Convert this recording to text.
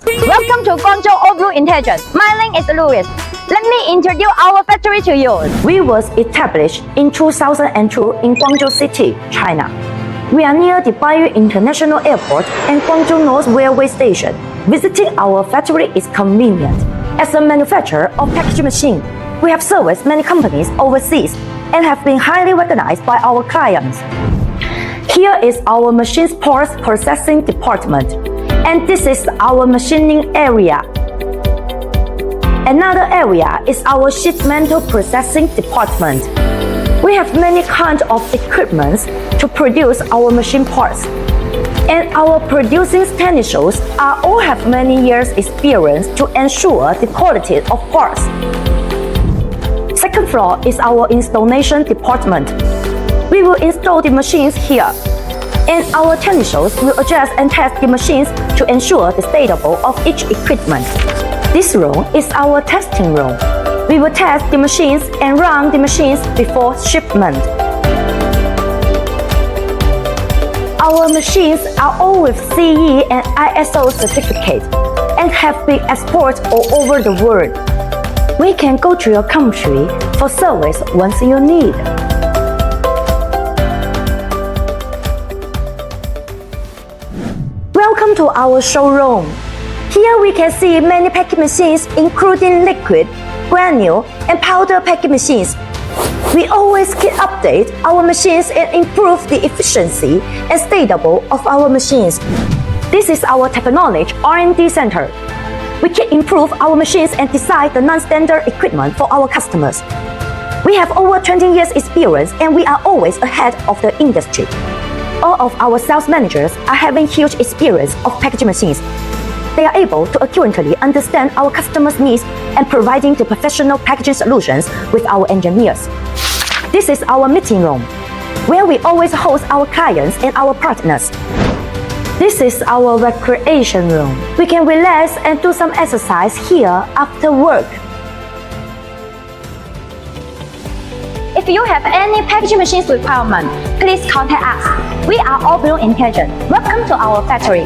Welcome to Guangzhou All Blue Intelligence. My name is Louise. Let me introduce our factory to you. We was established in 2002 in Guangzhou City, China. We are near the Baiyue International Airport and Guangzhou North Railway Station. Visiting our factory is convenient. As a manufacturer of packaging machines, we have serviced many companies overseas and have been highly recognized by our clients. Here is our machines parts processing department, and this is our machining area. Another area is our sheet metal processing department. We have many kinds of equipment to produce our machine parts, and our producing technicians all have many years experience to ensure the quality of parts. Second floor is our installation department. We will install the machines here, and our technicians will adjust and test the machines to ensure the status of each equipment. This room is our testing room. We will test the machines and run the machines before shipment. Our machines are all with CE and ISO certificate and have been exported all over the world. We can go to your country for service once you need. Welcome to our showroom. Here we can see many packing machines including liquid, granule, and powder packing machines. We always keep update our machines and improve the efficiency and status of our machines. This is our technology R&D center. We keep improve our machines and design the non-standard equipment for our customers. We have over 20 years experience and we are always ahead of the industry. All of our sales managers are having huge experience of packaging machines. They are able to accurately understand our customers' needs and providing the professional packaging solutions with our engineers. This is our meeting room, where we always host our clients and our partners. This is our recreation room. We can relax and do some exercise here after work. If you have any packaging machines requirement, please contact us. We are All Blue Intelligence. Welcome to our factory.